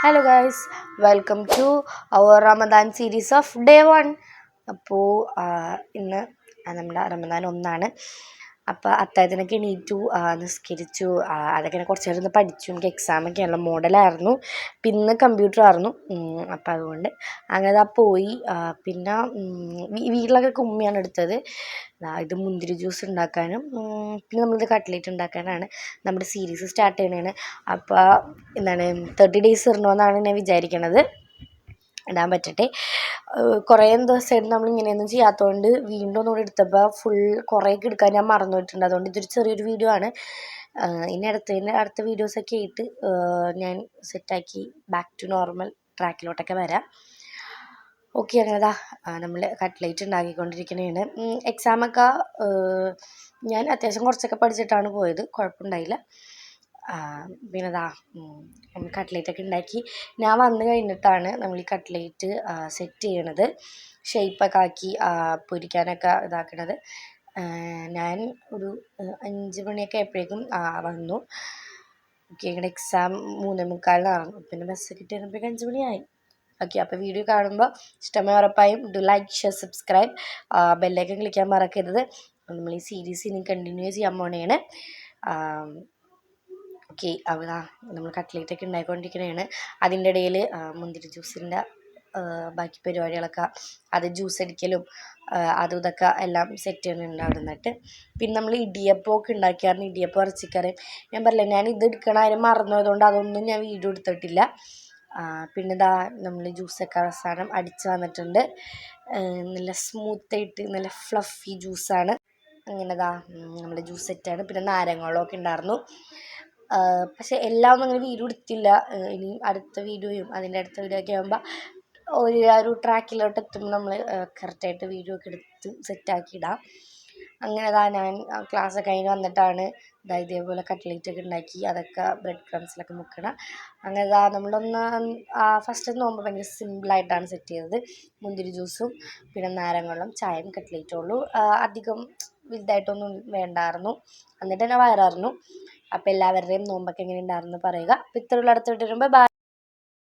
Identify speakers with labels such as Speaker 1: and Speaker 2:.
Speaker 1: Hello guys, welcome to our Ramadan series of day 1. അപ്പോൾ ഇന്ന് നമ്മുടെ റമദാൻ 1. അപ്പോൾ അത്താഴത്തിനൊക്കെ എണീറ്റു, നിസ്കരിച്ചു, അതൊക്കെ കുറച്ച് നേരം പഠിച്ചു. എനിക്ക് എക്സാമൊക്കെയുള്ള മോഡലായിരുന്നു, പിന്നെ കമ്പ്യൂട്ടറായിരുന്നു. അപ്പം അതുകൊണ്ട് അങ്ങനെ പോയി. പിന്നെ വീട്ടിലൊക്കെ കുമ്മിയാണ് എടുത്തത്. ഇത് മുന്തിരി ജ്യൂസ് ഉണ്ടാക്കാനും പിന്നെ നമ്മളിത് കട്ട്ലേറ്റ് ഉണ്ടാക്കാനാണ് നമ്മുടെ സീരീസ് സ്റ്റാർട്ട് ചെയ്യണതാണ്. അപ്പോൾ 30 ഡേയ്സ് ഇടണമെന്നാണ് ഞാൻ വിചാരിക്കണത്. ഇടാൻ പറ്റട്ടെ. കുറേ ദിവസമായിട്ട് നമ്മളിങ്ങനെയൊന്നും ചെയ്യാത്തതുകൊണ്ട് വീണ്ടും ഒന്നുകൂടി എടുത്തപ്പോൾ കുറേയൊക്കെ എടുക്കാൻ ഞാൻ മറന്നു പോയിട്ടുണ്ട്. അതുകൊണ്ട് ഇതൊരു ചെറിയൊരു വീഡിയോ ആണ്. ഇനി അടുത്ത വീഡിയോസൊക്കെ ആയിട്ട് ഞാൻ സെറ്റാക്കി ബാക്ക് ടു നോർമൽ ട്രാക്കിലോട്ടൊക്കെ വരാം. ഓക്കെ, അങ്ങനെതാ നമ്മൾ കട്ട്ലേറ്റ് ഉണ്ടാക്കിക്കൊണ്ടിരിക്കുന്നതാണ്. എക്സാമൊക്കെ ഞാൻ അത്യാവശ്യം കുറച്ചൊക്കെ പഠിച്ചിട്ടാണ് പോയത്, കുഴപ്പമുണ്ടായില്ല. പിന്നെതാ നമ്മൾ കട്ട്ലേറ്റൊക്കെ ഉണ്ടാക്കി. ഞാൻ വന്നു കഴിഞ്ഞിട്ടാണ് നമ്മൾ ഈ കട്ട്ലേറ്റ് സെറ്റ് ചെയ്യണത്, ഷേപ്പൊക്കെ ആക്കി പൊരിക്കാനൊക്കെ ഇതാക്കണത്. ഞാൻ ഒരു 5 മണിയൊക്കെ ആയപ്പോഴേക്കും വന്നു. ഓക്കെ, ഞങ്ങളുടെ എക്സാം 3:45 പിന്നെ ബസ് കിട്ടി വരുമ്പോഴേക്കും 5 മണിയായി. ഓക്കെ, അപ്പോൾ വീഡിയോ കാണുമ്പോൾ ഇഷ്ടമായി ഉറപ്പായും do like, share, subscribe, bell icon ക്ലിക്കാൻ മറക്കരുത്. നമ്മൾ ഈ സീരീസ് ഇനി കണ്ടിന്യൂ ചെയ്യാൻ പോണെയാണ്. ഓക്കെ, അവിടെ നമ്മൾ കട്ട്ലേറ്റൊക്കെ ഉണ്ടായിക്കൊണ്ടിരിക്കുന്നതാണ്. അതിൻ്റെ ഇടയിൽ മുന്തിരി ജ്യൂസിൻ്റെ ബാക്കി പരിപാടികളൊക്കെ, അത് ജ്യൂസ് അടിക്കലും അതും ഇതൊക്കെ എല്ലാം സെറ്റ് ചെയ്യുന്നുണ്ട് അവിടെ നിന്നിട്ട്. പിന്നെ നമ്മൾ ഇടിയപ്പമൊക്കെ ഉണ്ടാക്കിയായിരുന്നു, ഇടിയപ്പം ഇറച്ചിക്കറിയും. ഞാൻ പറഞ്ഞില്ല, ഞാൻ ഇത് എടുക്കണ അതിന് മറന്നതുകൊണ്ട് അതൊന്നും ഞാൻ വീഡിയോ എടുത്തിട്ടില്ല. പിന്നെ ഇതാ നമ്മൾ ജ്യൂസൊക്കെ അവസാനം അടിച്ച് വന്നിട്ടുണ്ട്. നല്ല സ്മൂത്തായിട്ട് നല്ല ഫ്ലഫി ജ്യൂസാണ്. അങ്ങനെതാ നമ്മുടെ ജ്യൂസ് സെറ്റാണ്. പിന്നെ നാരങ്ങവെള്ളമൊക്കെ ഉണ്ടായിരുന്നു. പക്ഷേ എല്ലാം ഒന്നും അങ്ങനെ വീഡിയോ എടുത്തില്ല. ഇനി അടുത്ത വീഡിയോയും അതിൻ്റെ അടുത്ത വീഡിയോ ഒക്കെ ആകുമ്പോൾ ഒരു ട്രാക്കിലോട്ട് എത്തുമ്പോൾ നമ്മൾ കറക്റ്റായിട്ട് വീഡിയോ ഒക്കെ എടുത്ത് സെറ്റാക്കി ഇടാം. അങ്ങനെതാ ഞാൻ ക്ലാസ്സൊക്കെ കഴിഞ്ഞ് വന്നിട്ടാണ് ഇതേപോലെ കട്ട്ലേറ്റൊക്കെ ഉണ്ടാക്കി അതൊക്കെ ബ്രെഡ് ക്രംസിലൊക്കെ മുക്കണം. അങ്ങനെതാ ഫസ്റ്റ് നോക്കുമ്പോൾ ഭയങ്കര സിമ്പിളായിട്ടാണ് സെറ്റ് ചെയ്തത്. മുന്തിരി ജ്യൂസും പിന്നെ നാരങ്ങവെള്ളം, ചായയും കട്ട്ലേറ്റും ഉള്ളൂ. അധികം വലുതായിട്ടൊന്നും വേണ്ടായിരുന്നു, എന്നിട്ട് തന്നെ വയറായിരുന്നു. അപ്പോൾ എല്ലാവരുടെയും നോമ്പൊക്കെ എങ്ങനെ ഉണ്ടായിരുന്നു പറയുക. അപ്പോൾ ഇത്രയുള്ള അടുത്ത് വിട്ട് വരുമ്പോൾ ബൈ.